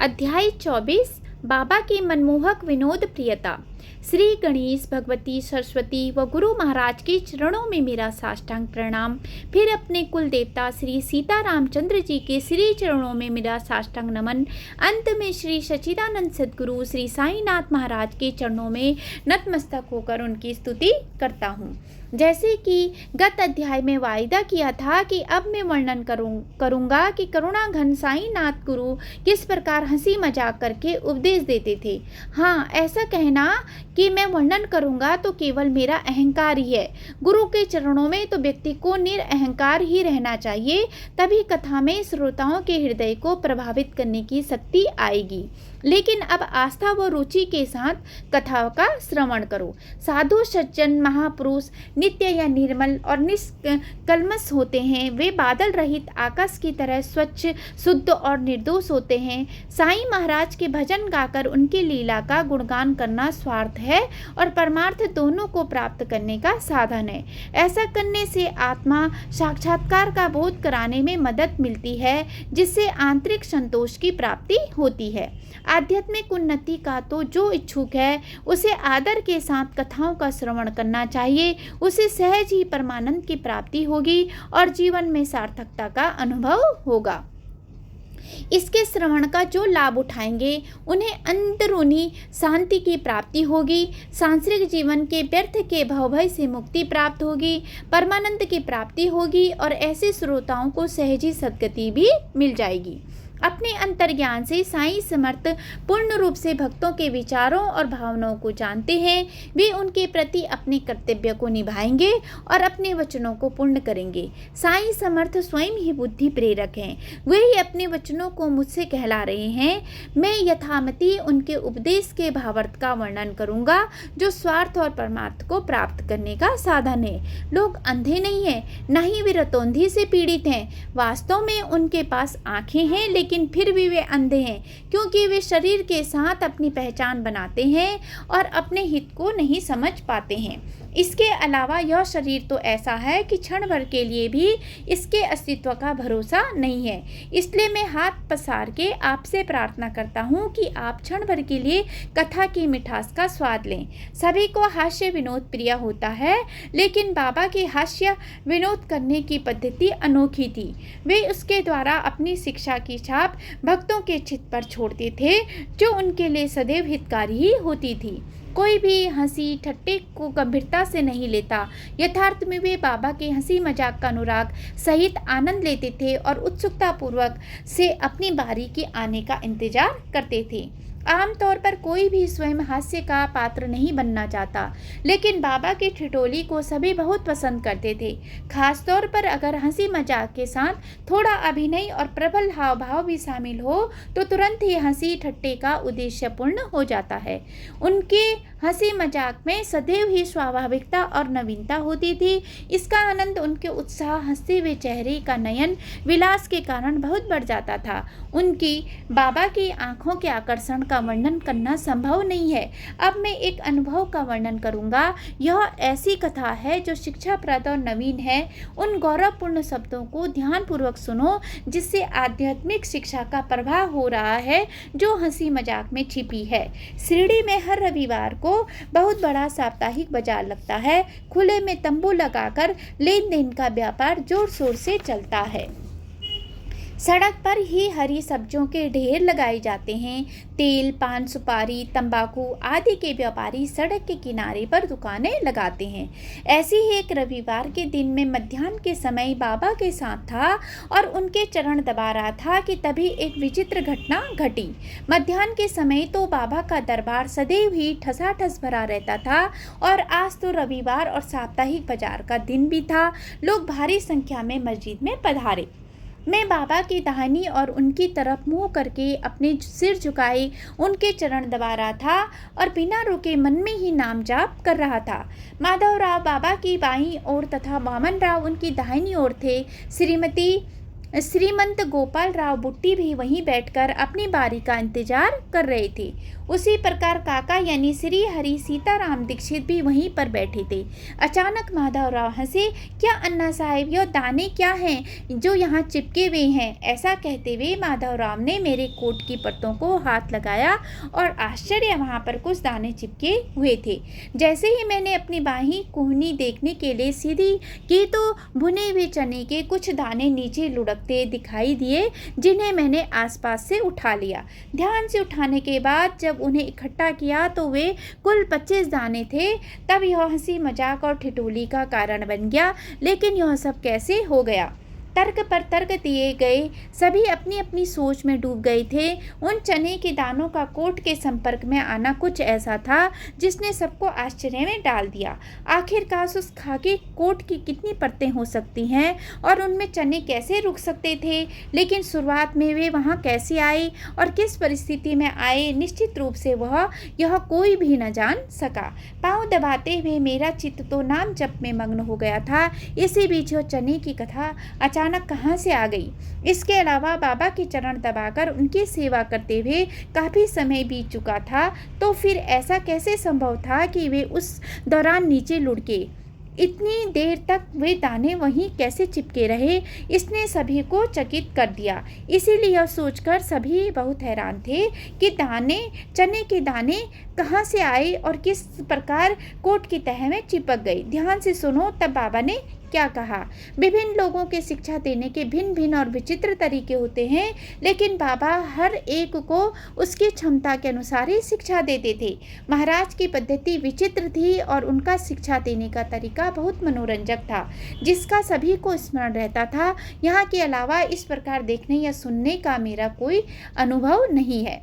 अध्याय 24 बाबा की मनमोहक विनोद प्रियता। श्री गणेश, भगवती, सरस्वती व गुरु महाराज के चरणों में मेरा साष्टांग प्रणाम। फिर अपने कुल देवता श्री सीता रामचंद्र जी के श्री चरणों में मेरा साष्टांग नमन। अंत में श्री सच्चिदानंद सद्गुरु श्री साईनाथ महाराज के चरणों में नतमस्तक होकर उनकी स्तुति करता हूँ। जैसे कि गत अध्याय में वायदा किया था कि अब मैं वर्णन करूँगा कि करुणा घन साईनाथ गुरु किस प्रकार हंसी मजाक करके उपदेश देते थे। हाँ, ऐसा कहना कि मैं वर्णन करूँगा तो केवल मेरा अहंकार ही है। गुरु के चरणों में तो व्यक्ति को निरअहकार ही रहना चाहिए, तभी कथा में श्रोताओं के हृदय को प्रभावित करने की शक्ति आएगी। लेकिन अब आस्था व रुचि के साथ कथा का श्रवण करो। साधु सज्जन महापुरुष नित्य या निर्मल और निष्कल्मश होते हैं। वे बादल रहित आकाश की तरह स्वच्छ, शुद्ध और निर्दोष होते हैं। साईं महाराज के भजन गाकर उनकी लीला का गुणगान करना स्वार्थ है और परमार्थ दोनों को प्राप्त करने का साधन है। ऐसा करने से आत्मा साक्षात्कार का बोध कराने में मदद मिलती है, जिससे आंतरिक संतोष की प्राप्ति होती है। आध्यात्मिक उन्नति का तो जो इच्छुक है उसे आदर के साथ कथाओं का श्रवण करना चाहिए। उसे सहज ही परमानंद की प्राप्ति होगी और जीवन में सार्थकता का अनुभव होगा। इसके श्रवण का जो लाभ उठाएंगे उन्हें अंदरूनी शांति की प्राप्ति होगी। सांसारिक जीवन के व्यर्थ के भवभय से मुक्ति प्राप्त होगी, परमानंद की प्राप्ति होगी और ऐसे श्रोताओं को सहज ही सद्गति भी मिल जाएगी। अपने अंतर्ज्ञान से साईं समर्थ पूर्ण रूप से भक्तों के विचारों और भावनाओं को जानते हैं। वे उनके प्रति अपने कर्तव्य को निभाएंगे और अपने वचनों को पूर्ण करेंगे। साईं समर्थ स्वयं ही बुद्धि प्रेरक हैं। वे ही अपने वचनों को मुझसे कहला रहे हैं। मैं यथामति उनके उपदेश के भावार्थ का वर्णन करूंगा, जो स्वार्थ और परमार्थ को प्राप्त करने का साधन है। लोग अंधे नहीं हैं, न ही वे रतौंधी से पीड़ित हैं। वास्तव में उनके पास आंखें हैं, लेकिन फिर भी वे अंधे हैं, क्योंकि वे शरीर के साथ अपनी पहचान बनाते हैं और अपने हित को नहीं समझ पाते हैं। इसके अलावा यह शरीर तो ऐसा है कि क्षण भर के लिए भी इसके अस्तित्व का भरोसा नहीं है। इसलिए मैं हाथ पसार के आपसे प्रार्थना करता हूँ कि आप क्षण भर के लिए कथा की मिठास का स्वाद लें। सभी को हास्य विनोद प्रिय होता है, लेकिन बाबा की हास्य विनोद करने की पद्धति अनोखी थी। वे उसके द्वारा अपनी शिक्षा की छाप भक्तों के चित्त पर छोड़ते थे, जो उनके लिए सदैव हितकारी ही होती थी। कोई भी हंसी ठट्टे को गंभीरता से नहीं लेता। यथार्थ में वे बाबा के हंसी मजाक का अनुराग सहित आनंद लेते थे और उत्सुकता पूर्वक से अपनी बारी के आने का इंतजार करते थे। आमतौर पर कोई भी स्वयं हास्य का पात्र नहीं बनना चाहता, लेकिन बाबा की ठिठोली को सभी बहुत पसंद करते थे। खासतौर पर अगर हंसी मजाक के साथ थोड़ा अभिनय और प्रबल हाव भाव भी शामिल हो तो तुरंत ही हंसी ठट्टे का उद्देश्य पूर्ण हो जाता है। उनके हंसी मजाक में सदैव ही स्वाभाविकता और नवीनता होती थी। इसका आनंद उनके उत्साह, हंसते हुए चेहरे का नयन विलास के कारण बहुत बढ़ जाता था। उनकी बाबा की आंखों के आकर्षण का वर्णन करना संभव नहीं है। अब मैं एक अनुभव का वर्णन करूंगा। यह ऐसी कथा है जो शिक्षाप्रद और नवीन है। उन गौरवपूर्ण शब्दों को ध्यानपूर्वक सुनो, जिससे आध्यात्मिक शिक्षा का प्रभाव हो रहा है, जो हंसी मजाक में छिपी है। शिरडी में हर रविवार को बहुत बड़ा साप्ताहिक बाजार लगता है। खुले में तंबू लगाकर लेन देन का व्यापार जोर शोर से चलता है। सड़क पर ही हरी सब्जियों के ढेर लगाए जाते हैं। तेल, पान, सुपारी, तंबाकू आदि के व्यापारी सड़क के किनारे पर दुकानें लगाते हैं। ऐसे ही एक रविवार के दिन में मध्याह्न के समय बाबा के साथ था और उनके चरण दबा रहा था कि तभी एक विचित्र घटना घटी। मध्याह्न के समय तो बाबा का दरबार सदैव ही ठसाठस भरा रहता था और आज तो रविवार और साप्ताहिक बाजार का दिन भी था। लोग भारी संख्या में मस्जिद में पधारे। मैं बाबा की दाहिनी और उनकी तरफ मुंह करके अपने सिर झुकाए उनके चरण दबा रहा था और बिना रुके मन में ही नाम जाप कर रहा था। माधवराव बाबा की बाईं ओर तथा वामन राव उनकी दाहिनी ओर थे। श्रीमती श्रीमंत गोपाल राव बुट्टी भी वहीं बैठकर अपनी बारी का इंतजार कर रहे थे। उसी प्रकार काका यानी श्री हरि सीताराम दीक्षित भी वहीं पर बैठे थे। अचानक माधवराव हंसे। क्या अन्ना साहेब, यह दाने क्या हैं जो यहाँ चिपके हुए हैं? ऐसा कहते हुए माधवराव ने मेरे कोट की परतों को हाथ लगाया और आश्चर्य, वहाँ पर कुछ दाने चिपके हुए थे। जैसे ही मैंने अपनी बाहीं कोहनी देखने के लिए सीधी की तो भुने हुए चने के कुछ दाने नीचे लुढ़कते दिखाई दिए, जिन्हें मैंने आसपास से उठा लिया। ध्यान से उठाने के बाद जब उन्हें इकट्ठा किया तो वे कुल 25 दाने थे। तब यह हंसी मजाक और ठिठोली का कारण बन गया। लेकिन यह सब कैसे हो गया? तर्क पर तर्क दिए गए। सभी अपनी अपनी सोच में डूब गए थे। उन चने के दानों का कोट के संपर्क में आना कुछ ऐसा था जिसने सबको आश्चर्य में डाल दिया। आखिरकार उस खाकी कोट की कितनी परतें हो सकती हैं और उनमें चने कैसे रुक सकते थे? लेकिन शुरुआत में वे वहाँ कैसे आए और किस परिस्थिति में आए, निश्चित रूप से यह कोई भी न जान सका। पाँव दबाते हुए मेरा चित्त तो नाम जप में मग्न हो गया था। इसी बीच यह चने की कथा अचानक कहाँ से आ गई? इसके अलावा बाबा के चरण दबाकर उनकी सेवा करते हुए काफ़ी समय बीत चुका था, तो फिर ऐसा कैसे संभव था कि वे उस दौरान नीचे लुढ़के? इतनी देर तक वे दाने वहीं कैसे चिपके रहे? इसने सभी को चकित कर दिया। इसीलिए यह सोचकर सभी बहुत हैरान थे कि चने के दाने कहाँ से आए और किस प्रकार कोट की तह में चिपक गए। ध्यान से सुनो, तब बाबा ने क्या कहा। विभिन्न लोगों के शिक्षा देने के भिन्न भिन्न और विचित्र तरीके होते हैं, लेकिन बाबा हर एक को उसकी क्षमता के अनुसार ही शिक्षा देते थे। महाराज की पद्धति विचित्र थी और उनका शिक्षा देने का तरीका बहुत मनोरंजक था, जिसका सभी को स्मरण रहता था। यहाँ के अलावा इस प्रकार देखने या सुनने का मेरा कोई अनुभव नहीं है।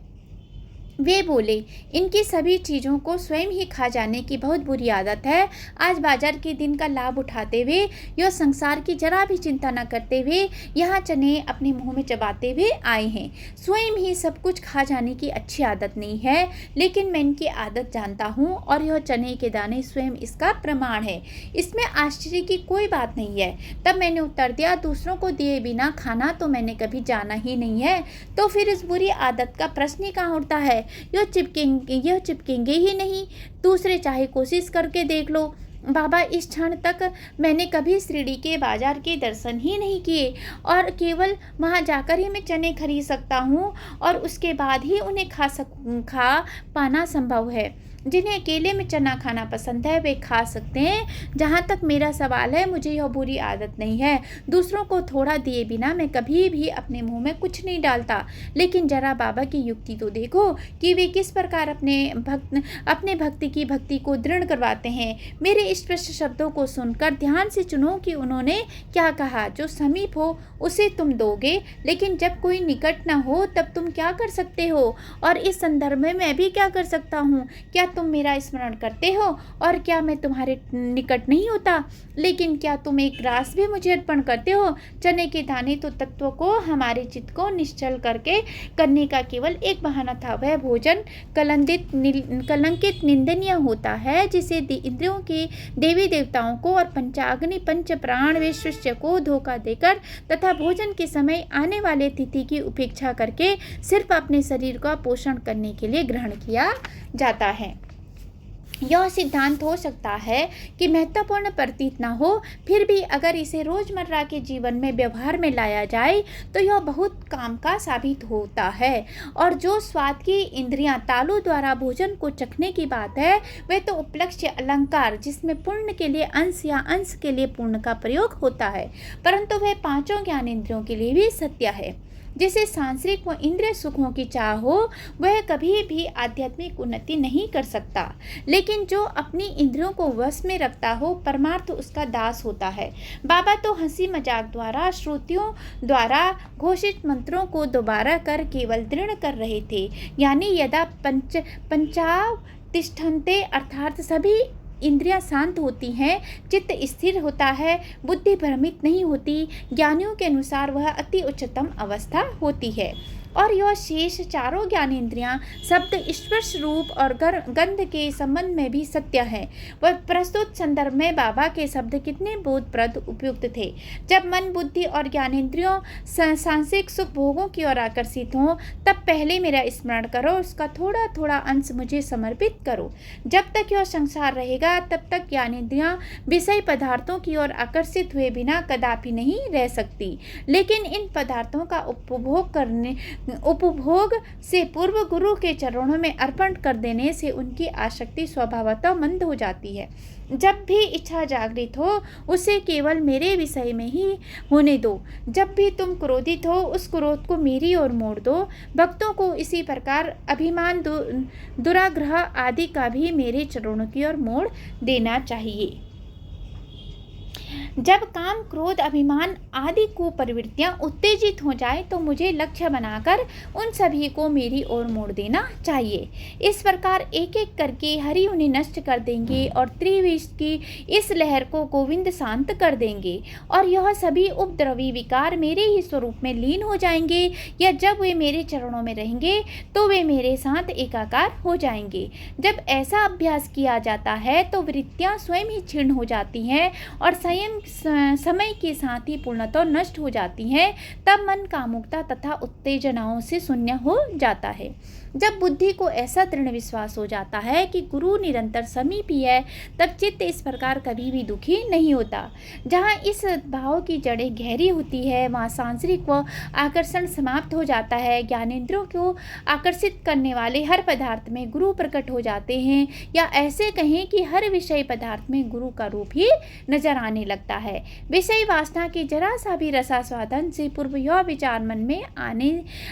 वे बोले, इनकी सभी चीज़ों को स्वयं ही खा जाने की बहुत बुरी आदत है। आज बाजार के दिन का लाभ उठाते हुए, यह संसार की जरा भी चिंता न करते हुए यहाँ चने अपने मुंह में चबाते हुए आए हैं। स्वयं ही सब कुछ खा जाने की अच्छी आदत नहीं है, लेकिन मैं इनकी आदत जानता हूँ और यह चने के दाने स्वयं इसका प्रमाण है। इसमें आश्चर्य की कोई बात नहीं है। तब मैंने उत्तर दिया, दूसरों को दिए बिना खाना तो मैंने कभी जाना ही नहीं है, तो फिर इस बुरी आदत का प्रश्न ही कहाँ उठता है? यह चिपकेंगे ही नहीं। दूसरे चाहे कोशिश करके देख लो। बाबा, इस क्षण तक मैंने कभी शिरडी के बाजार के दर्शन ही नहीं किए और केवल वहाँ जाकर ही मैं चने खरीद सकता हूँ और उसके बाद ही उन्हें खा पाना संभव है। जिन्हें अकेले में चना खाना पसंद है वे खा सकते हैं। जहाँ तक मेरा सवाल है, मुझे यह बुरी आदत नहीं है। दूसरों को थोड़ा दिए बिना मैं कभी भी अपने मुंह में कुछ नहीं डालता। लेकिन जरा बाबा की युक्ति तो देखो कि वे किस प्रकार अपने भक्ति को दृढ़ करवाते हैं। मेरे स्पष्ट शब्दों को सुनकर ध्यान से सुनो कि उन्होंने क्या कहा। जो समीप हो उसे तुम दोगे, लेकिन जब कोई निकट न हो तब तुम क्या कर सकते हो? और इस संदर्भ में मैं भी क्या कर सकता हूँ? क्या तुम मेरा स्मरण करते हो और क्या मैं तुम्हारे निकट नहीं होता? लेकिन क्या तुम एक ग्रास भी मुझे अर्पण करते हो? चने के दाने तो तत्व को, हमारे चित्त को निश्चल करने का केवल एक बहाना था। वह भोजन कलंकित निंदनीय होता है, जिसे इंद्रियों के देवी देवताओं को और पंचाग्नि पंच प्राण व शिष्य को धोखा देकर तथा भोजन के समय आने वाले अतिथि की उपेक्षा करके सिर्फ अपने शरीर का पोषण करने के लिए ग्रहण किया जाता है। यह सिद्धांत हो सकता है कि महत्वपूर्ण प्रतीत न हो, फिर भी अगर इसे रोजमर्रा के जीवन में व्यवहार में लाया जाए तो यह बहुत काम का साबित होता है। और जो स्वाद की इंद्रियां तालु द्वारा भोजन को चखने की बात है, वह तो उपलक्ष्य अलंकार, जिसमें पूर्ण के लिए अंश या अंश के लिए पूर्ण का प्रयोग होता है, परंतु वह पांचों ज्ञान इंद्रियों के लिए भी सत्य है। जिसे सांसारिक व इंद्रिय सुखों की चाह हो, वह कभी भी आध्यात्मिक उन्नति नहीं कर सकता। लेकिन जो अपनी इंद्रियों को वश में रखता हो, परमार्थ उसका दास होता है। बाबा तो हंसी मजाक द्वारा, श्रुतियों द्वारा घोषित मंत्रों को दोबारा कर केवल दृढ़ कर रहे थे। यानी यदा पंचावतिष्ठन्ते, अर्थात सभी इंद्रियां शांत होती हैं, चित्त स्थिर होता है, बुद्धि भ्रमित नहीं होती, ज्ञानियों के अनुसार वह अति उच्चतम अवस्था होती है। और यह शेष चारों ज्ञानेंद्रियां शब्द, स्पर्श, रूप और गंध के संबंध में भी सत्य है। वह प्रस्तुत संदर्भ में बाबा के शब्द कितने बोधप्रद उपयुक्त थे। जब मन, बुद्धि और ज्ञानेंद्रियों सांसारिक सुख भोगों की ओर आकर्षित हो, तब पहले मेरा स्मरण करो, उसका थोड़ा थोड़ा अंश मुझे समर्पित करो। जब तक यह संसार रहेगा तब तक ज्ञानेंद्रियां विषय पदार्थों की ओर आकर्षित हुए बिना कदापि नहीं रह सकती। लेकिन इन पदार्थों का उपभोग से पूर्व गुरु के चरणों में अर्पण कर देने से उनकी आसक्ति स्वभावतः मंद हो जाती है। जब भी इच्छा जागृत हो, उसे केवल मेरे विषय में ही होने दो। जब भी तुम क्रोधित हो, उस क्रोध को मेरी ओर मोड़ दो। भक्तों को इसी प्रकार अभिमान, दुराग्रह आदि का भी मेरे चरणों की ओर मोड़ देना चाहिए। जब काम, क्रोध, अभिमान आदि को प्रवृत्तियां उत्तेजित हो जाए तो मुझे लक्ष्य बनाकर उन सभी को मेरी ओर मोड़ देना चाहिए। इस प्रकार एक एक करके हरि उन्हें नष्ट कर देंगे और त्रिविश की इस लहर को गोविंद शांत कर देंगे और यह सभी उपद्रवी विकार मेरे ही स्वरूप में लीन हो जाएंगे, या जब वे मेरे चरणों में रहेंगे तो वे मेरे साथ एकाकार हो जाएंगे। जब ऐसा अभ्यास किया जाता है तो वृत्तियां स्वयं ही क्षीण हो जाती हैं और समय के साथ ही पूर्णतः नष्ट हो जाती हैं। तब मन कामुकता तथा उत्तेजनाओं से शून्य हो जाता है। जब बुद्धि को ऐसा दृढ़ विश्वास हो जाता है कि गुरु निरंतर समीपी है, तब चित्त इस प्रकार कभी भी दुखी नहीं होता। जहाँ इस भाव की जड़ें गहरी होती है, वहाँ सांसारिक व आकर्षण समाप्त हो जाता है। ज्ञानेंद्रियों को आकर्षित करने वाले हर पदार्थ में गुरु प्रकट हो जाते हैं, या ऐसे कहें कि हर विषय पदार्थ में गुरु का रूप ही नजर आने लगता है। विषय वासना के जरा सा भी रसास्वादन से पूर्व यह विचार मन में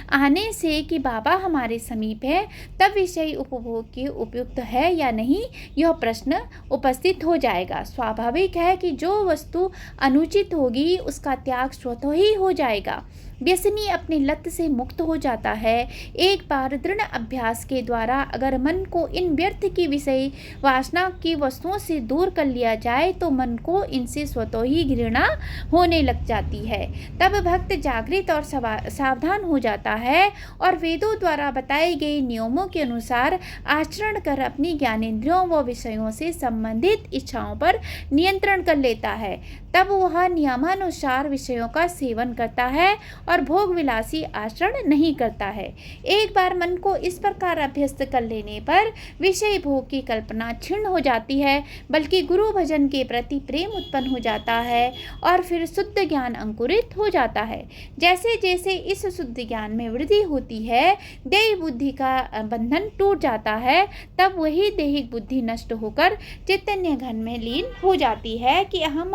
आने से कि बाबा हमारे समीप है, तब विषय उपभोग के उपयुक्त है या नहीं, यह प्रश्न उपस्थित हो जाएगा। स्वाभाविक है कि जो वस्तु अनुचित होगी उसका त्याग स्वतः ही हो जाएगा। व्यसनी अपनी लत से मुक्त हो जाता है। एक बार दृढ़ अभ्यास के द्वारा अगर मन को इन व्यर्थ की विषय वासना की वस्तुओं से दूर कर लिया जाए तो मन को इनसे स्वतः ही घृणा होने लग जाती है। तब भक्त जागृत और सावधान हो जाता है और वेदों द्वारा बताए गए नियमों के अनुसार आचरण कर अपनी ज्ञानेंद्रियों व विषयों से संबंधित इच्छाओं पर नियंत्रण कर लेता है। तब वह नियमानुसार विषयों का सेवन करता है और भोग विलासी आचरण नहीं करता है। एक बार मन को इस प्रकार अभ्यस्त कर लेने पर विषय भोग की कल्पना क्षीण हो जाती है, बल्कि गुरु भजन के प्रति प्रेम उत्पन्न हो जाता है और फिर शुद्ध ज्ञान अंकुरित हो जाता है। जैसे जैसे इस शुद्ध ज्ञान में वृद्धि होती है, देह बुद्धि का बंधन टूट जाता है। तब वही देहिक बुद्धि नष्ट होकर चैतन्य घन में लीन हो जाती है कि अहम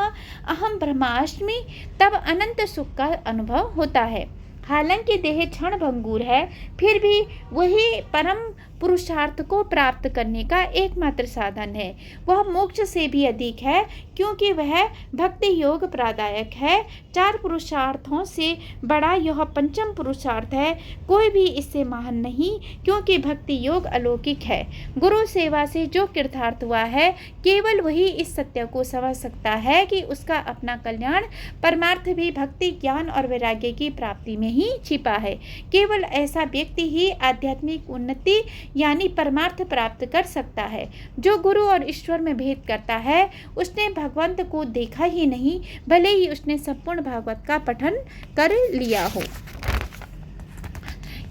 ब्रह्मास्मि। तब अनंत सुख का अनुभव होता है। हालांकि देह क्षण भंगुर है, फिर भी वही परम पुरुषार्थ को प्राप्त करने का एकमात्र साधन है। वह मोक्ष से भी अधिक है, क्योंकि वह भक्ति योग प्रदायक है। 4 पुरुषार्थों से बड़ा यह पंचम पुरुषार्थ है। कोई भी इससे महान नहीं, क्योंकि भक्ति योग अलौकिक है। गुरु सेवा से जो कृतार्थ हुआ है, केवल वही इस सत्य को समझ सकता है कि उसका अपना कल्याण परमार्थ भी भक्ति, ज्ञान और वैराग्य की प्राप्ति में ही छिपा है। केवल ऐसा व्यक्ति ही आध्यात्मिक उन्नति यानी परमार्थ प्राप्त कर सकता है। जो गुरु और ईश्वर में भेद करता है, उसने भगवंत को देखा ही नहीं, भले ही उसने संपूर्ण भागवत का पठन कर लिया हो।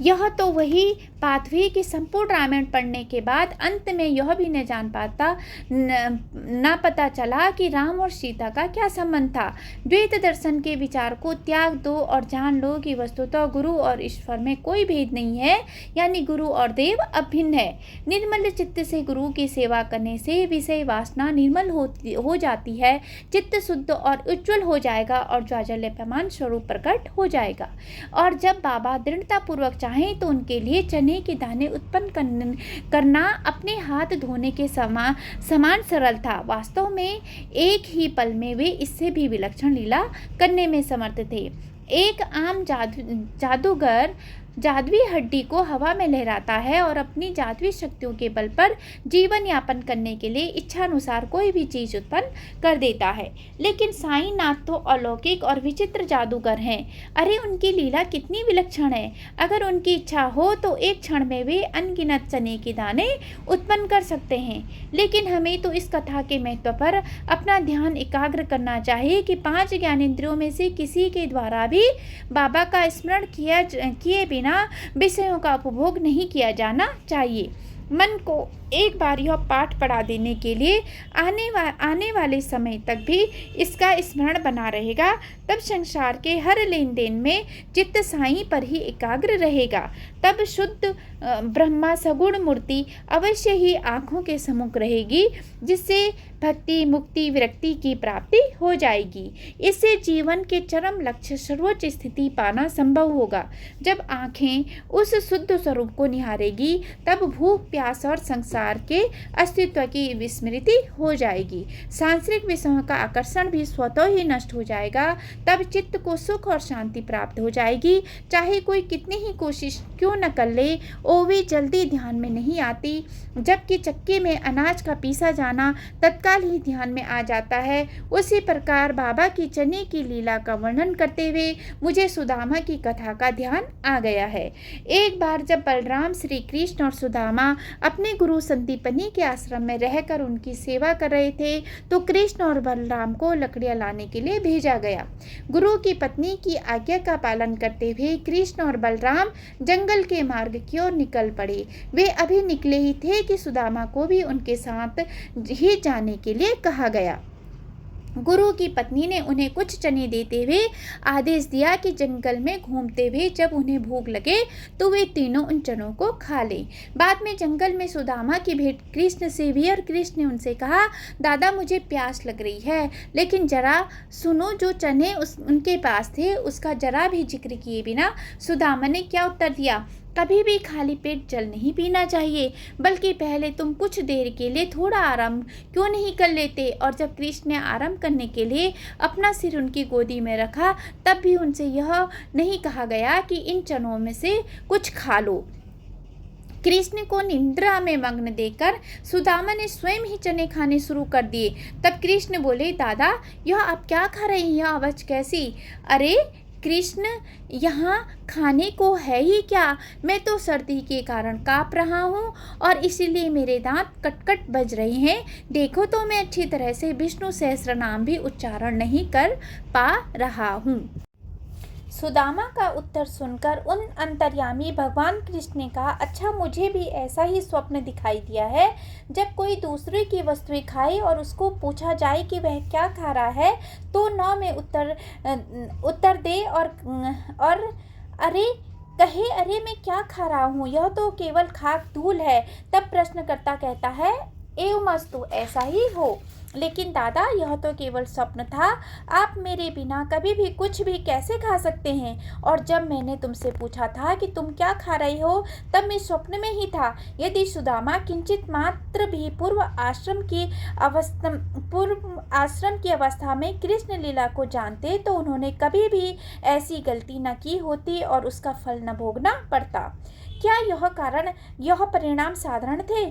यह तो वही बात हुई कि संपूर्ण रामायण पढ़ने के बाद अंत में यह भी न जान पाता न पता चला कि राम और सीता का क्या संबंध था। द्वैत दर्शन के विचार को त्याग दो और जान लो कि वस्तुतः गुरु और ईश्वर में कोई भेद नहीं है, यानी गुरु और देव अभिन्न है। निर्मल चित्त से गुरु की सेवा करने से विषय वासना निर्मल हो जाती है, चित्त शुद्ध और उज्ज्वल हो जाएगा और ज्वाज्वल्यमान स्वरूप प्रकट हो जाएगा। और जब बाबा दृढ़ता पूर्वक चाहें तो उनके लिए चने के दाने उत्पन्न करना अपने हाथ धोने के समान सरल था। वास्तव में एक ही पल में वे इससे भी विलक्षण लीला करने में समर्थ थे। एक आम जादूगर जादुई हड्डी को हवा में लहराता है और अपनी जादुई शक्तियों के बल पर जीवन यापन करने के लिए इच्छानुसार कोई भी चीज उत्पन्न कर देता है। लेकिन साईंनाथ तो अलौकिक और विचित्र जादूगर हैं। अरे उनकी लीला कितनी विलक्षण है। अगर उनकी इच्छा हो तो एक क्षण में वे अनगिनत चने के दाने उत्पन्न कर सकते हैं। लेकिन हमें तो इस कथा के महत्व पर अपना ध्यान एकाग्र करना चाहिए कि 5 ज्ञानेंद्रियों में से किसी के द्वारा भी बाबा का स्मरण किए बिना विषयों का उपभोग नहीं किया जाना चाहिए। मन को एक बार यह पाठ पढ़ा देने के लिए आने वाले समय तक भी इसका स्मरण बना रहेगा। तब संसार के हर लेन देन में चित्त साईं पर ही एकाग्र रहेगा। तब शुद्ध ब्रह्मा सगुण मूर्ति अवश्य ही आँखों के सम्मुख रहेगी, जिससे भक्ति मुक्ति विरक्ति की प्राप्ति हो जाएगी। इससे जीवन के चरम लक्ष्य सर्वोच्च स्थिति पाना संभव होगा। जब आँखें उस शुद्ध स्वरूप को निहारेगी तब भूख प्यास और संसार के अस्तित्व की विस्मृति हो जाएगी। सांसारिक विषयों का आकर्षण भी स्वतः ही नष्ट हो जाएगा। तब चित्त को सुख और शांति प्राप्त हो जाएगी। चाहे कोई कितनी ही कोशिश क्यों न कर ले, वो भी जल्दी ध्यान में नहीं आती। जबकि चक्की में अनाज का पीसा जाना तत्काल ही ध्यान में आ जाता है, उसी प्रकार बाबा की चने की लीला का वर्णन करते हुए मुझे सुदामा की कथा का ध्यान आ गया है। एक बार जब बलराम श्री कृष्ण और सुदामा अपने गुरु संदीपनी के आश्रम में रहकर उनकी सेवा कर रहे थे तो कृष्ण और बलराम को लकड़ियां लाने के लिए भेजा गया। गुरु की पत्नी की आज्ञा का पालन करते हुए कृष्ण और बलराम जंगल के मार्ग की ओर निकल पड़े। वे अभी निकले ही थे कि सुदामा को भी उनके साथ ही जाने के लिए कहा गया। गुरु की पत्नी ने उन्हें कुछ चने देते हुए आदेश दिया कि जंगल में घूमते हुए जब उन्हें भूख लगे तो वे तीनों उन चनों को खा लें। बाद में जंगल में सुदामा की भेंट कृष्ण से हुई और कृष्ण ने उनसे कहा, दादा मुझे प्यास लग रही है, लेकिन जरा सुनो, जो चने उनके पास थे उसका जरा भी जिक्र किए बिना सुदामा ने क्या उत्तर दिया, कभी भी खाली पेट जल नहीं पीना चाहिए, बल्कि पहले तुम कुछ देर के लिए थोड़ा आराम क्यों नहीं कर लेते। और जब कृष्ण ने आराम करने के लिए अपना सिर उनकी गोदी में रखा तब भी उनसे यह नहीं कहा गया कि इन चनों में से कुछ खा लो। कृष्ण को निद्रा में मग्न देखकर सुदामा ने स्वयं ही चने खाने शुरू कर दिए। तब कृष्ण बोले, दादा यह आप क्या खा रही हैं, यह आवाज कैसी। अरे कृष्ण, यहाँ खाने को है ही क्या, मैं तो सर्दी के कारण काँप रहा हूँ और इसीलिए मेरे दांत कटकट बज रहे हैं। देखो तो मैं अच्छी तरह से विष्णु सहस्त्र नाम भी उच्चारण नहीं कर पा रहा हूँ। सुदामा का उत्तर सुनकर उन अंतर्यामी भगवान कृष्ण ने कहा, अच्छा मुझे भी ऐसा ही स्वप्न दिखाई दिया है। जब कोई दूसरे की वस्तुएं खाए और उसको पूछा जाए कि वह क्या खा रहा है तो न में उत्तर दे और अरे कहे, अरे मैं क्या खा रहा हूँ, यह तो केवल खाक धूल है। तब प्रश्नकर्ता कहता है, एवमस्तु ऐसा ही हो, लेकिन दादा यह तो केवल स्वप्न था, आप मेरे बिना कभी भी कुछ भी कैसे खा सकते हैं। और जब मैंने तुमसे पूछा था कि तुम क्या खा रही हो तब मैं स्वप्न में ही था। यदि सुदामा किंचित मात्र भी पूर्व आश्रम की अवस्था में कृष्ण लीला को जानते तो उन्होंने कभी भी ऐसी गलती न की होती और उसका फल न भोगना पड़ता। क्या यह परिणाम साधारण थे?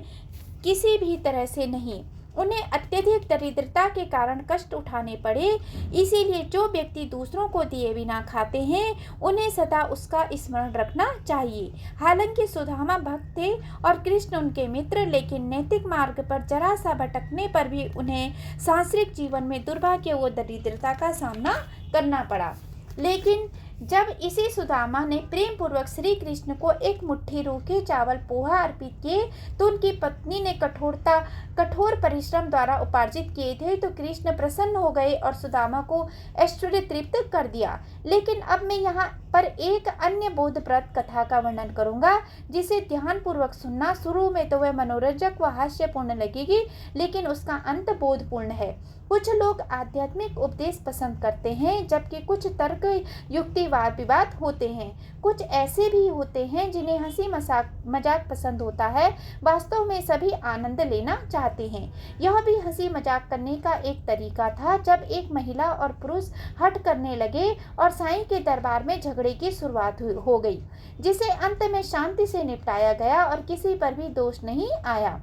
किसी भी तरह से नहीं। उन्हें अत्यधिक दरिद्रता के कारण कष्ट उठाने पड़े। इसीलिए जो व्यक्ति दूसरों को दिए बिना खाते हैं उन्हें सदा उसका स्मरण रखना चाहिए। हालांकि सुदामा भक्त थे और कृष्ण उनके मित्र, लेकिन नैतिक मार्ग पर जरा सा भटकने पर भी उन्हें सांसारिक जीवन में दुर्भाग्य व दरिद्रता का सामना करना पड़ा। लेकिन जब इसी सुदामा ने प्रेम पूर्वक श्री कृष्ण को एक मुट्ठी रूखे चावल पोहा अर्पित किए तो उनकी पत्नी ने कठोर परिश्रम द्वारा उपार्जित किए थे तो कृष्ण प्रसन्न हो गए और सुदामा को ऐश्वर्य तृप्त कर दिया। लेकिन अब मैं यहाँ पर एक अन्य बोधप्रद कथा का वर्णन करूंगा जिसे ध्यान पूर्वक सुनना। शुरू में तो वह मनोरंजक व हास्यपूर्ण लगेगी, लेकिन उसका अंत बोधपूर्ण है। कुछ लोग आध्यात्मिक उपदेश पसंद करते हैं जबकि कुछ तर्क युक्ति वाद विवाद होते हैं। कुछ ऐसे भी होते हैं जिन्हें हंसी मजाक पसंद होता है, वास्तव में सभी आनंद लेना चाहते हैं। यह भी हंसी मजाक करने का एक तरीका था। जब एक महिला और पुरुष हट करने लगे और साईं के दरबार में झगड़े की शुरुआत हो गई, जिसे अंत में शांति से निपटाया गया और किसी पर भी दोष नहीं आया।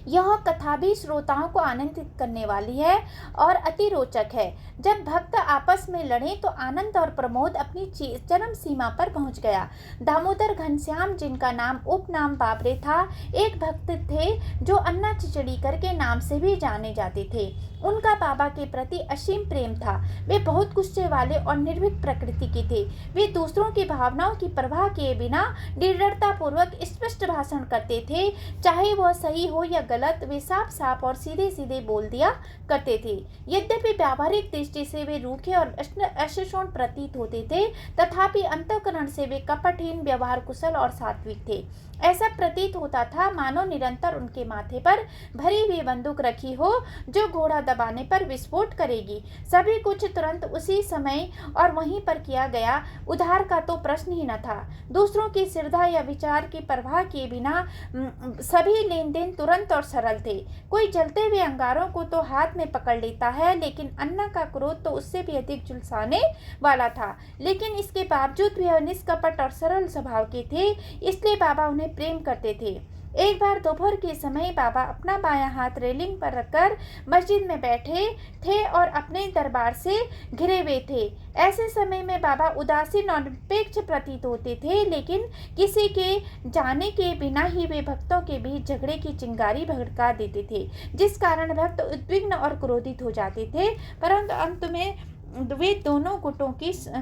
यह कथा भी श्रोताओं को आनंदित करने वाली है और अति रोचक है। जब भक्त आपस में लड़े तो आनंद और प्रमोद अपनी चरम सीमा पर पहुंच गया। दामोदर घनश्याम, जिनका नाम उपनाम बाबरे था, एक भक्त थे जो अन्ना चिचड़ीकर के नाम से भी जाने जाते थे। उनका बाबा के प्रति असीम प्रेम था। वे बहुत गुस्से वाले और निर्भीक प्रकृति के थे। वे दूसरों की भावनाओं की परवाह किए बिना दृढ़ता पूर्वक स्पष्ट भाषण करते थे। चाहे वह सही हो या गलत, वे साफ साफ और सीधे सीधे बोल दिया करते थे। यद्यपि व्यावहारिक दृष्टि से वे रूखे और अशिष्ट प्रतीत होते थे, तथापि अंतःकरण से वे कपटहीन, व्यवहार कुशल और सात्विक थे। ऐसा प्रतीत होता था मानो निरंतर उनके माथे पर भरी हुई बंदूक रखी हो, जो घोड़ा दबाने पर विस्फोट करेगी। सभी कुछ तुरंत उसी समय और वहीं पर किया गया। उधार का तो प्रश्न ही न था। दूसरों की श्रद्धा या विचार की परवाह किए बिना सभी लेन देन तुरंत और सरल थे। कोई जलते हुए अंगारों को तो हाथ में पकड़ लेता है, लेकिन अन्ना का क्रोध तो उससे भी अधिक झुलसाने वाला था। लेकिन इसके बावजूद भी वह निष्कपट और सरल स्वभाव के थे, इसलिए बाबा उन्हें प्रेम करते थे। एक बार दोपहर के समय बाबा अपना बायां हाथ रेलिंग पर रखकर मस्जिद में बैठे थे और अपने दरबार से घिरे हुए थे। ऐसे समय में बाबा उदासीन और निरपेक्ष प्रतीत होते थे, लेकिन किसी के जाने के बिना ही वे भक्तों के बीच झगड़े की चिंगारी भड़का देते थे, जिस कारण भक्त उद्विग्न और क्रोधित हो जाते थे, परंतु अंत में वे दोनों गुटों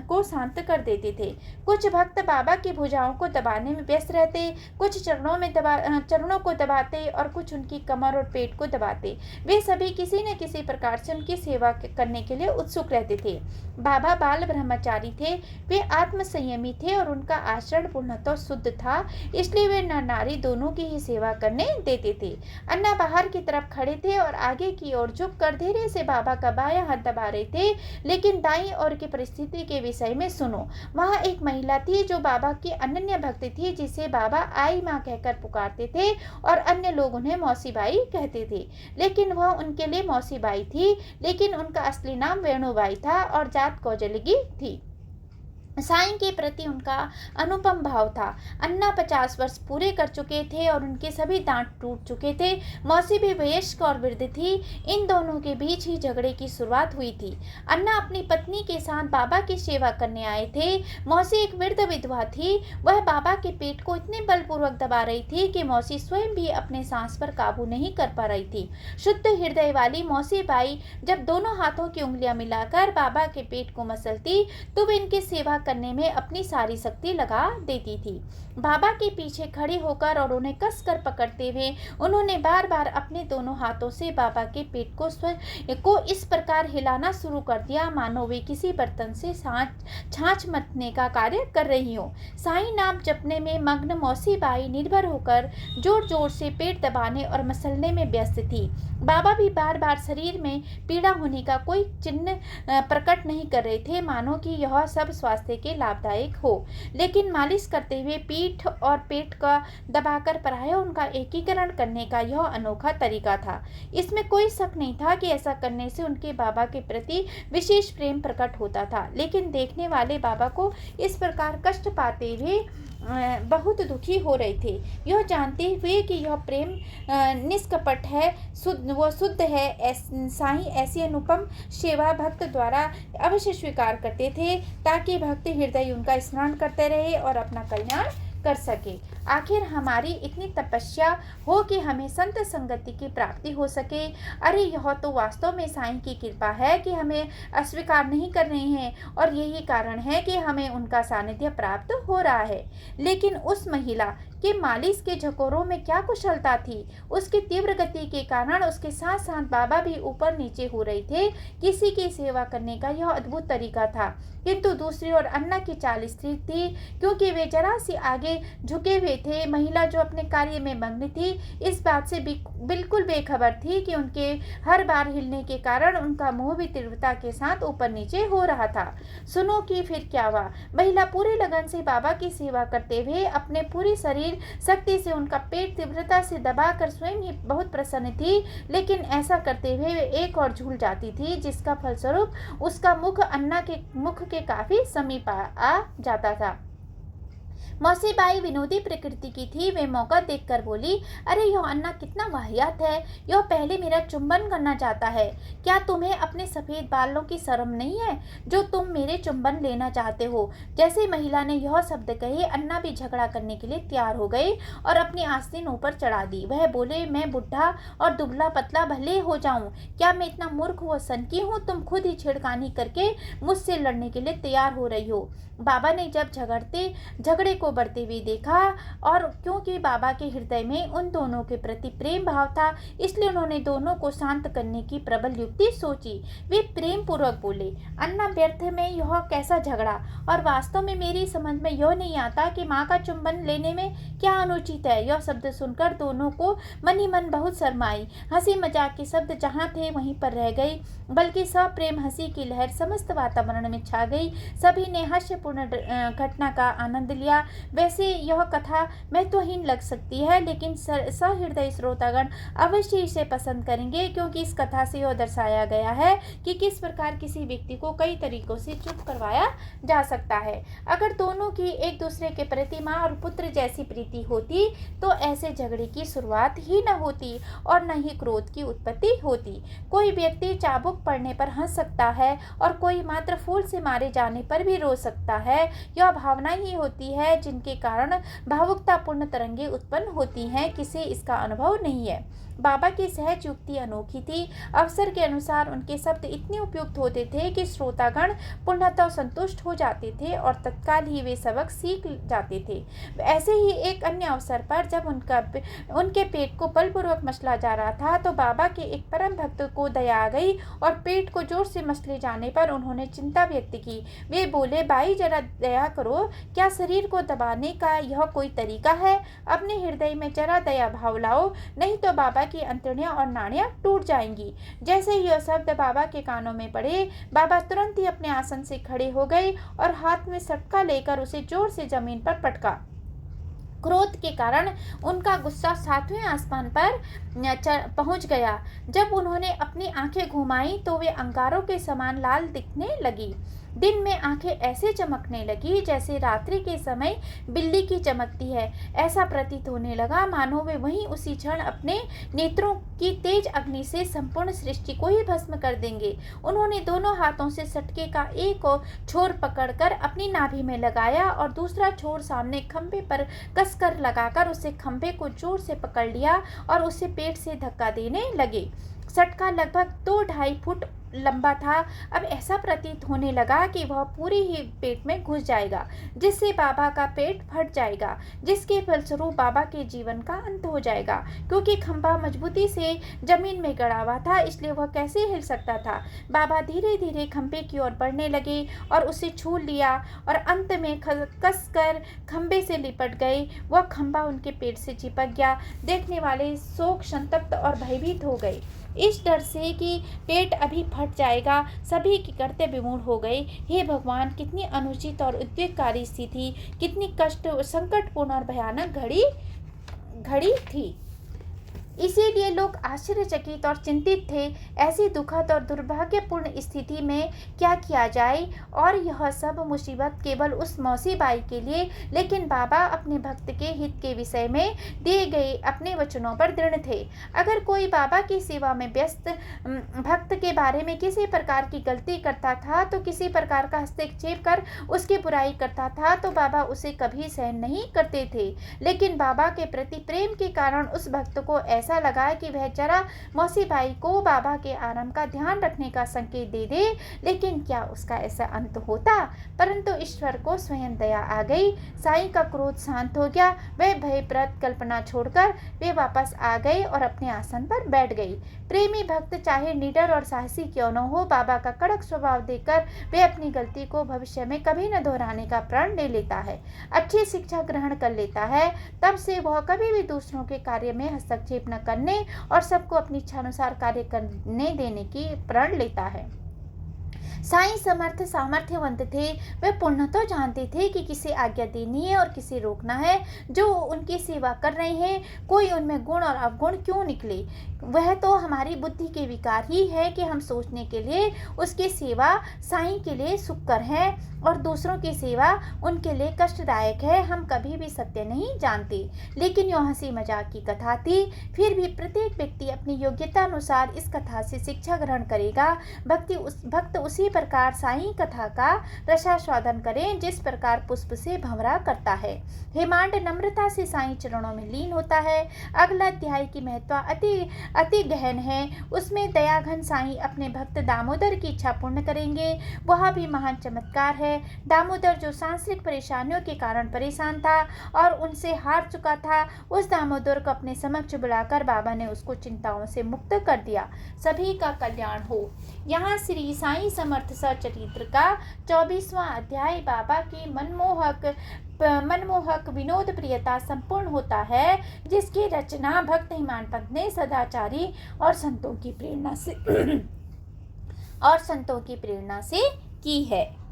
को शांत कर देते थे। कुछ भक्त बाबा की भुजाओं को दबाने में व्यस्त रहते, कुछ चरणों को दबाते और कुछ उनकी कमर और पेट को दबाते। वे सभी किसी न किसी प्रकार से उनकी सेवा करने के लिए उत्सुक रहते थे। बाबा बाल ब्रह्मचारी थे। वे आत्म संयमी थे और उनका आचरण पूर्णतः शुद्ध था, इसलिए वे नर नारी दोनों की ही सेवा करने देते थे। अन्ना बाहर की तरफ खड़े थे और आगे की ओर झुककर धीरे से बाबा का बायां हाथ दबा रहे थे। लेकिन दाईं ओर की परिस्थिति के विषय में सुनो। वहाँ एक महिला थी जो बाबा की अनन्य भक्त थी, जिसे बाबा आई माँ कहकर पुकारते थे और अन्य लोग उन्हें मौसी बाई कहते थे। लेकिन वह उनके लिए मौसी बाई थी, लेकिन उनका असली नाम वेणुबाई था और जात कौजलगी थी। साईं के प्रति उनका अनुपम भाव था। अन्ना 50 वर्ष पूरे कर चुके थे और उनके सभी दांत टूट चुके थे। मौसी भी वयस्क और वृद्ध थी। इन दोनों के बीच ही झगड़े की शुरुआत हुई थी। अन्ना अपनी पत्नी के साथ बाबा की सेवा करने आए थे। मौसी एक वृद्ध विधवा थी। वह बाबा के पेट को इतने बलपूर्वक दबा रही थी कि मौसी स्वयं भी अपने सांस पर काबू नहीं कर पा रही थी। शुद्ध हृदय वाली मौसी बाई जब दोनों हाथों की उंगलियां मिलाकर बाबा के पेट को मसलती, तो वे इनकी सेवा करने में अपनी सारी शक्ति लगा देती थी। बाबा के पीछे खड़ी होकर और उन्हें कसकर पकड़ते हुए उन्होंने बार बार अपने दोनों हाथों से बाबा के पेट को इस प्रकार हिलाना शुरू कर दिया मानो वे किसी बर्तन से छाछ मथने का कार्य कर रही हो। साईं नाम जपने में मग्न मौसी बाई निर्भर होकर जोर जोर से पेट दबाने और मसलने में व्यस्त थी। बाबा भी बार बार शरीर में पीड़ा होने का कोई चिन्ह प्रकट नहीं कर रहे थे, मानो कि यह सब स्वास्थ्य के लाभदायक हो। लेकिन मालिश करते हुए पीठ और पेट का दबाकर प्रायः उनका एकीकरण करने का यह अनोखा तरीका था। इसमें कोई शक नहीं था कि ऐसा करने से उनके बाबा के प्रति विशेष प्रेम प्रकट होता था। लेकिन देखने वाले बाबा को इस प्रकार कष्ट पाते हुए बहुत दुखी हो रहे थे। यह जानते हुए कि यह प्रेम निष्कपट है, शुद्ध है, साईं ऐसी अनुपम सेवा भक्त द्वारा अवश्य स्वीकार करते थे, ताकि भक्त हृदय उनका स्मरण करते रहे और अपना कल्याण कर सके। आखिर हमारी इतनी तपस्या हो कि हमें संत संगति की प्राप्ति हो सके। अरे यह तो वास्तव में साईं की कृपा है कि हमें अस्वीकार नहीं कर रहे हैं, और यही कारण है कि हमें उनका सानिध्य प्राप्त हो रहा है। लेकिन उस महिला कि मालिश के झकोरों में क्या कुशलता थी। उसकी तीव्र गति के कारण उसके साथ साथ बाबा भी ऊपर नीचे हो रहे थे। किसी की सेवा करने का यह अद्भुत तरीका था। किंतु दूसरी ओर अन्ना की चाल स्थिर थी, क्योंकि वे जरा सी आगे झुके हुए थे। महिला जो अपने कार्य में मग्न थी, इस बात से बिल्कुल बेखबर थी कि उनके हर बार हिलने के कारण उनका मुंह भी तीव्रता के साथ ऊपर नीचे हो रहा था। सुनो कि फिर क्या हुआ। महिला पूरी लगन से बाबा की सेवा करते हुए अपने पूरी शरीर शक्ति से उनका पेट तीव्रता से दबाकर स्वयं ही बहुत प्रसन्न थी, लेकिन ऐसा करते हुए वे एक और झूल जाती थी, जिसका फलस्वरूप उसका मुख अन्ना के मुख के काफी समीप आ जाता था। मौसी बाई विनोदी प्रकृति की थी। वे मौका देखकर बोली, अरे यह अन्ना कितना वाहियात है। यह पहले मेरा चुंबन करना चाहता है। क्या तुम्हें अपने सफेद बालों की शर्म नहीं है जो तुम मेरे चुंबन लेना चाहते हो। जैसे महिला ने यह शब्द कहे, अन्ना भी झगड़ा करने के लिए तैयार हो गई और अपनी आस्तीन ऊपर चढ़ा दी। वह बोले, मैं बुढ़ा और दुबला पतला भले हो जाऊं, क्या मैं इतना मूर्ख व सनकी हूँ। तुम खुद ही छेड़खानी करके मुझसे लड़ने के लिए तैयार हो रही हो। बाबा ने जब झगड़े को बढ़ते हुए देखा, और क्योंकि बाबा के हृदय में उन दोनों के प्रति प्रेम भाव था, इसलिए उन्होंने दोनों को शांत करने की प्रबल युक्ति सोची। वे प्रेम पूर्वक बोले, अन्ना व्यर्थ में यह कैसा झगड़ा, और वास्तव में मेरी समझ में यह नहीं आता कि माँ का चुंबन लेने में क्या अनुचित है। यह शब्द सुनकर दोनों को मन ही मन बहुत शर्म आई। हंसी मजाक के शब्द जहाँ थे वहीं पर रह गई, बल्कि सप्रेम हंसी की लहर समस्त वातावरण में छा गई। सभी ने हास्यपूर्ण घटना का आनंद लिया। वैसे यह कथा महत्वहीन लग सकती है, लेकिन सहृदय श्रोतागण अवश्य इसे पसंद करेंगे, क्योंकि इस कथा से यह दर्शाया गया है कि किस प्रकार किसी व्यक्ति को कई तरीकों से चुप करवाया जा सकता है। अगर दोनों की एक दूसरे के प्रति माँ और पुत्र जैसी प्रीति होती तो ऐसे झगड़े की शुरुआत ही न होती और न ही क्रोध की उत्पत्ति होती। कोई व्यक्ति चाबुक पड़ने पर हंस सकता है और कोई मात्र फूल से मारे जाने पर भी रो सकता है। यह भावना ही होती है जिनके कारण भावुकतापूर्ण तरंगे उत्पन्न होती हैं। किसे इसका अनुभव नहीं है। बाबा की सहज युक्ति अनोखी थी। अवसर के अनुसार उनके शब्द इतने उपयुक्त होते थे कि श्रोतागण पूर्णतः संतुष्ट हो जाते थे और तत्काल ही वे सबक सीख जाते थे। ऐसे ही एक अन्य अवसर पर जब उनके पेट को बलपूर्वक मसला जा रहा था, तो बाबा के एक परम भक्त को दया आ गई और पेट को जोर से मसले जाने पर उन्होंने चिंता व्यक्त की। वे बोले, बाई जरा दया करो, क्या शरीर को दबाने का यह कोई तरीका है। अपने हृदय में जरा दया भाव लाओ, नहीं तो बाबा की अंतड़ियां और नाड़ियां टूट जाएंगी। जैसे ही यह शब्द बाबा के कानों में पड़े, बाबा तुरंत ही अपने आसन से खड़े हो गए और हाथ में सटका लेकर उसे जोर से जमीन पर पटका। क्रोध के कारण उनका गुस्सा 7वें आसमान पर पहुंच गया। जब उन्होंने अपनी आंखें घुमाई तो वे अंगारों के समान लाल दिखने लगी। दिन में आंखें ऐसे चमकने लगी जैसे रात्रि के समय बिल्ली की चमकती है। ऐसा प्रतीत होने लगा मानो वे वहीं उसी क्षण अपने नेत्रों की तेज अग्नि से संपूर्ण सृष्टि को ही भस्म कर देंगे। उन्होंने दोनों हाथों से सटके का एक छोर पकड़कर अपनी नाभि में लगाया और दूसरा छोर सामने खंभे पर कसकर लगाकर उसे खंभे को जोर से पकड़ लिया और उसे पेट से धक्का देने लगे। सटका लगभग 2-2.5 फुट लंबा था। अब ऐसा प्रतीत होने लगा कि वह पूरे ही पेट में घुस जाएगा, जिससे बाबा का पेट फट जाएगा, जिसके फलस्वरूप बाबा के जीवन का अंत हो जाएगा। क्योंकि खंभा मजबूती से जमीन में गड़ा हुआ था, इसलिए वह कैसे हिल सकता था। बाबा धीरे धीरे खंभे की ओर बढ़ने लगे और उसे छू लिया और अंत में कसकर खंभे से लिपट गए। वह खंभा उनके पेट से चिपक गया। देखने वाले शोक संतप्त और भयभीत हो गए। इस डर से कि पेट अभी फट जाएगा, सभी की करते विमूढ़ हो गए। हे भगवान, कितनी अनुचित और उद्वेगकारी स्थिति, कितनी कष्ट संकटपूर्ण और भयानक घड़ी थी। इसीलिए लोग आश्चर्यचकित और चिंतित थे। ऐसी दुखद और दुर्भाग्यपूर्ण स्थिति में क्या किया जाए। और यह सब मुसीबत केवल उस मौसी बाई के लिए, लेकिन बाबा अपने भक्त के हित के विषय में दिए गए अपने वचनों पर दृढ़ थे। अगर कोई बाबा की सेवा में व्यस्त भक्त के बारे में किसी प्रकार की गलती करता था, तो किसी प्रकार का हस्तक्षेप कर उसकी बुराई करता था, तो बाबा उसे कभी सहन नहीं करते थे। लेकिन बाबा के प्रति प्रेम के कारण उस भक्त को ऐसा लगा कि वह जरा मौसी बाई को बाबा के आराम का ध्यान रखने का संकेत दे दे, लेकिन क्या उसका ऐसा अंत होता? परंतु ईश्वर को स्वयं दया आ गई। साईं का क्रोध शांत हो गया। वह भयप्रद कल्पना छोड़कर वे वापस आ गई और अपने आसन पर बैठ गई। प्रेमी भक्त चाहे निडर और साहसी क्यों न हो, बाबा का कड़क स्वभाव देखकर वे अपनी गलती को भविष्य में कभी न दोहराने का प्रण ले लेता है, अच्छी शिक्षा ग्रहण कर लेता है। तब से वह कभी भी दूसरों के कार्य में हस्तक्षेप न करने और सबको अपनी इच्छानुसार कार्य करने देने की प्रण लेता है। साईं समर्थ सामर्थ्यवंत थे। वे पूर्णतः जानते थे कि किसे आज्ञा देनी है और किसे रोकना है। जो उनकी सेवा कर रहे हैं, कोई उनमें गुण और अवगुण क्यों निकले, वह तो हमारी बुद्धि के विकार ही है कि हम सोचने के लिए उसकी सेवा साईं के लिए सुखकर है और दूसरों की सेवा उनके लिए कष्टदायक है। हम कभी भी सत्य नहीं जानते। लेकिन यह हंसी मजाक की कथा थी। फिर भी प्रत्येक व्यक्ति अपनी योग्यता अनुसार इस कथा से शिक्षा ग्रहण करेगा। भक्त उसी प्रकार साईं कथा का रसास्वादन करें जिस प्रकार पुष्प से भंवरा करता है। हेमांड नम्रता से साईं चरणों में लीन होता है। अगला अध्याय की महत्व अति गहन है। उसमें दयाघन साईं अपने भक्त दामोदर की इच्छा पूर्ण करेंगे। वह भी महान चमत्कार है। दामोदर जो सांसारिक परेशानियों के कारण परेशान था और उनसे हार चुका था, उस दामोदर को अपने समक्ष बुलाकर बाबा ने उसको चिंताओं से मुक्त कर दिया। सभी का कल्याण हो। यहाँ श्री साईं समर्थ सचरित्र का 24वां अध्याय बाबा की मनमोहक विनोद प्रियता संपूर्ण होता है, जिसकी रचना भक्त हिमानपंत ने सदाचारी और संतों की प्रेरणा से की है।